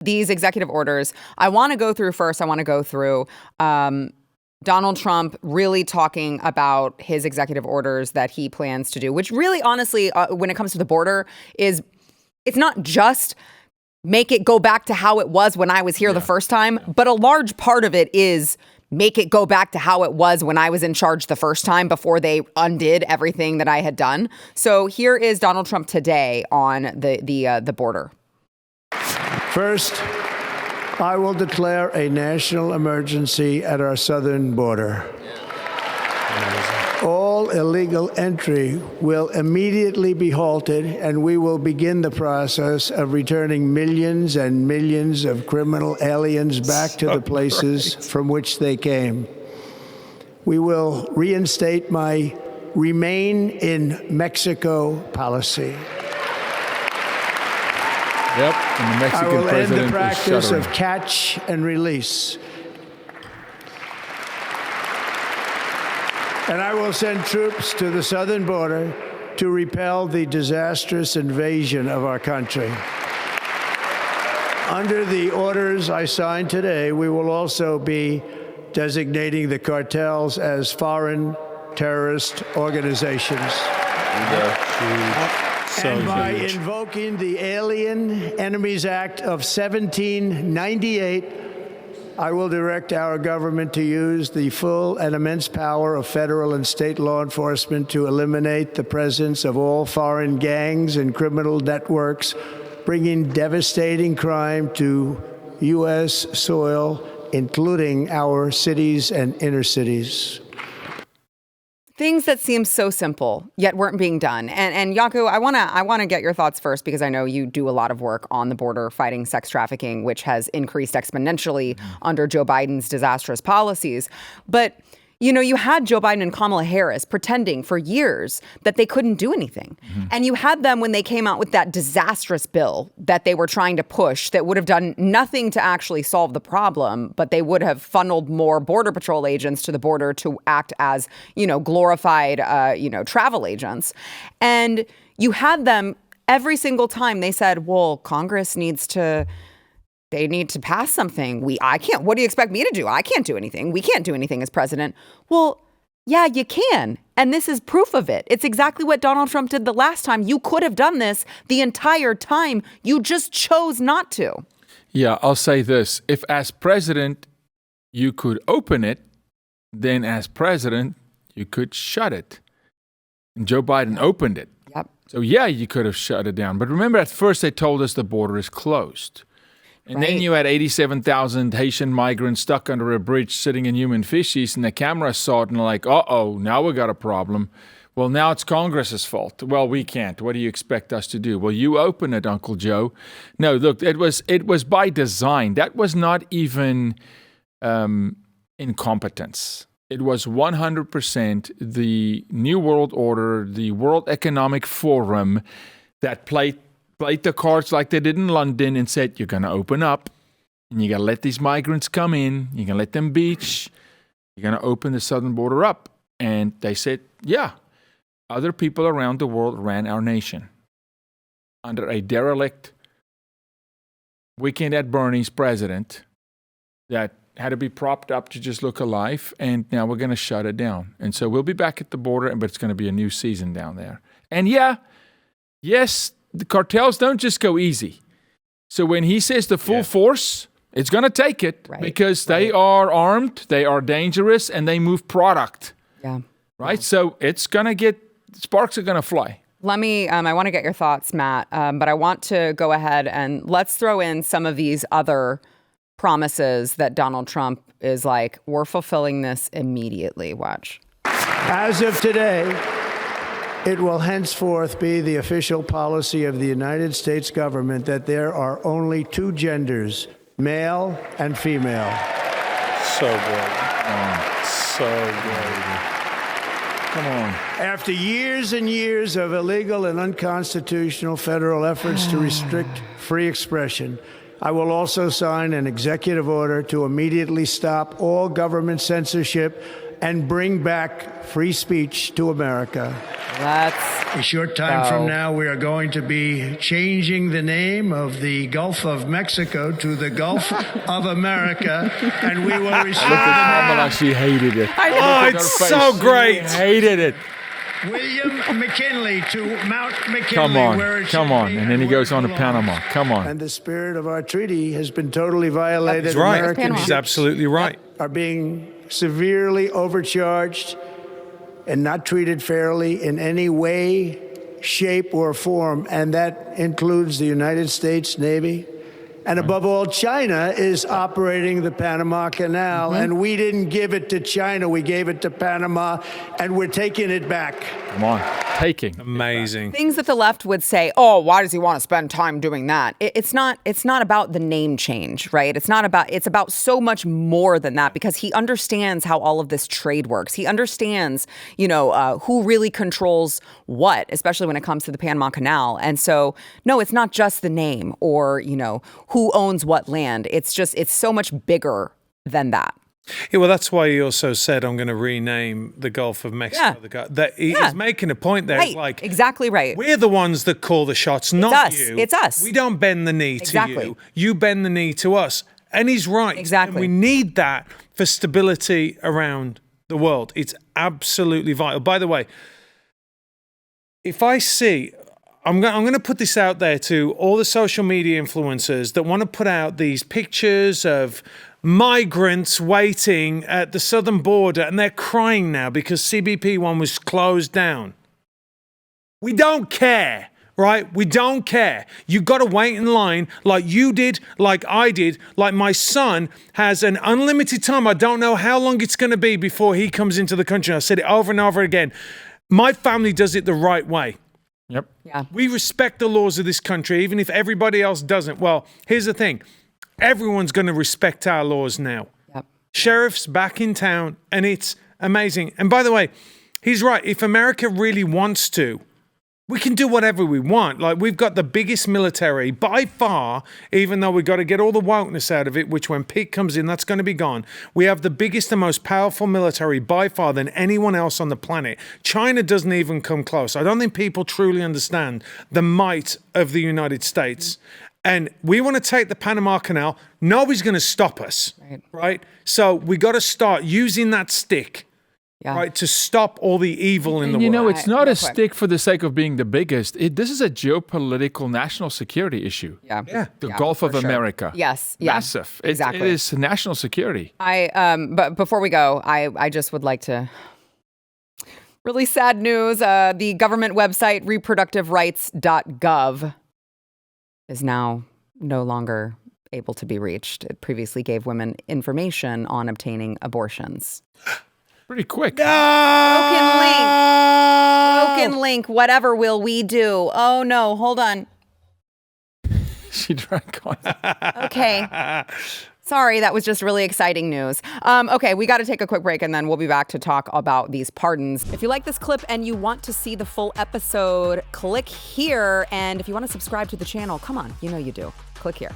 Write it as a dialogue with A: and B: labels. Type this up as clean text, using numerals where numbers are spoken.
A: these executive orders, I want to go through Donald Trump really talking about his executive orders that he plans to do, which really, honestly, when it comes to the border, it's not just make it go back to how it was when I was here the first time, but a large part of it is make it go back to how it was when I was in charge the first time before they undid everything that I had done. So here is Donald Trump today on the border.
B: First, I will declare a national emergency at our southern border. All illegal entry will immediately be halted, and we will begin the process of returning millions and millions of criminal aliens back to the places from which they came. We will reinstate my Remain in Mexico policy.
C: Yep, and the Mexican
B: I will end
C: president
B: the practice
C: is
B: of catch and release. And I will send troops to the southern border to repel the disastrous invasion of our country. Under the orders I signed today, we will also be designating the cartels as foreign terrorist organizations. And by invoking the Alien Enemies Act of 1798, I will direct our government to use the full and immense power of federal and state law enforcement to eliminate the presence of all foreign gangs and criminal networks, bringing devastating crime to U.S. soil, including our cities and inner cities.
A: Things that seem so simple, yet weren't being done. And Jaco, I wanna get your thoughts first, because I know you do a lot of work on the border fighting sex trafficking, which has increased exponentially under Joe Biden's disastrous policies. But you had Joe Biden and Kamala Harris pretending for years that they couldn't do anything. And you had them when they came out with that disastrous bill that they were trying to push that would have done nothing to actually solve the problem, but they would have funneled more Border Patrol agents to the border to act as, glorified, travel agents. And you had them every single time they said, well, Congress they need to pass something. What do you expect me to do? I can't do anything. We can't do anything as president. Well, yeah, you can. And this is proof of it. It's exactly what Donald Trump did the last time. You could have done this the entire time. You just chose not to.
C: Yeah, I'll say this. If as president you could open it, then as president you could shut it. And Joe Biden opened it.
A: Yep.
C: So yeah, you could have shut it down. But remember, at first they told us the border is closed. And then you had 87,000 Haitian migrants stuck under a bridge sitting in human feces, and the camera saw it and like, uh-oh, now we got a problem. Well, now it's Congress's fault. Well, we can't. What do you expect us to do? Well, you open it, Uncle Joe. No, look, it was by design. That was not even incompetence. It was 100% the New World Order, the World Economic Forum that played the cards like they did in London and said, you're going to open up and you got to let these migrants come in. You're going to let them beach. You're going to open the southern border up. And they said, yeah, other people around the world ran our nation under a derelict Weekend at Bernie's president that had to be propped up to just look alive. And now we're going to shut it down. And so we'll be back at the border, but it's going to be a new season down there. And yes, the cartels don't just go easy. So when he says the full force, it's going to take it because they are armed, they are dangerous, and they move product.
A: Yeah.
C: Right? Yeah. So it's going to sparks are going to fly.
A: Let me, I want to get your thoughts, Matt, but I want to go ahead and let's throw in some of these other promises that Donald Trump is like, we're fulfilling this immediately. Watch.
B: As of today, it will henceforth be the official policy of the United States government that there are only two genders, male and female.
C: So good. So good. Come on.
B: After years and years of illegal and unconstitutional federal efforts to restrict free expression, I will also sign an executive order to immediately stop all government censorship and bring back free speech to America.
A: Let's
B: A short time
A: go.
B: from now, we are going to be changing the name of the Gulf of Mexico to the Gulf of America, and we will restore
C: Look at
B: the
C: Kamala, she hated it.
A: I know.
C: Look at
D: Oh,
C: her
D: it's
C: face.
D: so great.
C: She hated it.
B: William McKinley to Mount McKinley.
C: Come on,
B: where it
C: come
B: should
C: on.
B: be
C: And then he
B: where
C: goes
B: it
C: on to
B: belongs.
C: Panama. Come on.
B: And the spirit of our treaty has been totally violated.
D: He's right.
B: American
A: Panama.
D: He's
B: ships
D: absolutely right.
B: are being severely overcharged and not treated fairly in any way, shape, or form. And that includes the United States Navy. And above all, China is operating the Panama Canal, and we didn't give it to China. We gave it to Panama, and we're taking it back.
C: Come on. Taking.
D: Amazing.
A: things that the left would say, oh, why does he want to spend time doing that? It's not about the name change, right? It's about so much more than that, because he understands how all of this trade works. He understands, who really controls what, especially when it comes to the Panama Canal. And so, no, it's not just the name or, who owns what land. It's so much bigger than that.
D: Yeah, well, that's why he also said, I'm going to rename the Gulf of Mexico.
A: Yeah.
D: That he's making a point there.
A: Right.
D: It's like,
A: Exactly right.
D: we're the ones that call the shots, not
A: us.
D: you.
A: It's us.
D: We don't bend the knee to
A: Exactly.
D: you. You bend the knee to us. And he's right.
A: Exactly.
D: And we need that for stability around the world. It's absolutely vital. By the way, if I see... I'm going to put this out there to all the social media influencers that want to put out these pictures of migrants waiting at the southern border, and they're crying now because CBP1 was closed down. We don't care, right? We don't care. You got to wait in line like you did, like I did, like my son has an unlimited time. I don't know how long it's going to be before he comes into the country. I said it over and over again. My family does it the right way.
C: Yep.
A: Yeah.
D: We respect the laws of this country, even if everybody else doesn't. Well, here's the thing. Everyone's going to respect our laws now.
A: Yep.
D: Sheriff's back in town, and it's amazing. And by the way, he's right. If America really wants to, we can do whatever we want. Like, we've got the biggest military by far, even though we've got to get all the wokeness out of it, which when Pete comes in, that's going to be gone. We have the biggest and most powerful military by far than anyone else on the planet. China doesn't even come close. I don't think people truly understand the might of the United States. And we want to take the Panama Canal. Nobody's going to stop us, right? So we got to start using that stick.
A: Yeah.
D: Right, to stop all the evil in the world.
C: It's not
A: real
C: a
A: quick.
C: stick for the sake of being the biggest. This is a geopolitical national security issue.
A: Yeah.
C: The Gulf of
A: for sure.
C: America.
A: Yes. Yeah.
C: Massive.
A: Exactly.
C: It is national security.
A: But before we go, I just would like to. Really sad news. The government website reproductiverights.gov is now no longer able to be reached. It previously gave women information on obtaining abortions.
C: Pretty quick.
A: Broken link. Whatever will we do? Oh no, hold on.
C: She drank on it.
A: Okay. Sorry, that was just really exciting news. Okay, we got to take a quick break and then we'll be back to talk about these pardons. If you like this clip and you want to see the full episode, click here. And if you want to subscribe to the channel, come on, you know you do. Click here.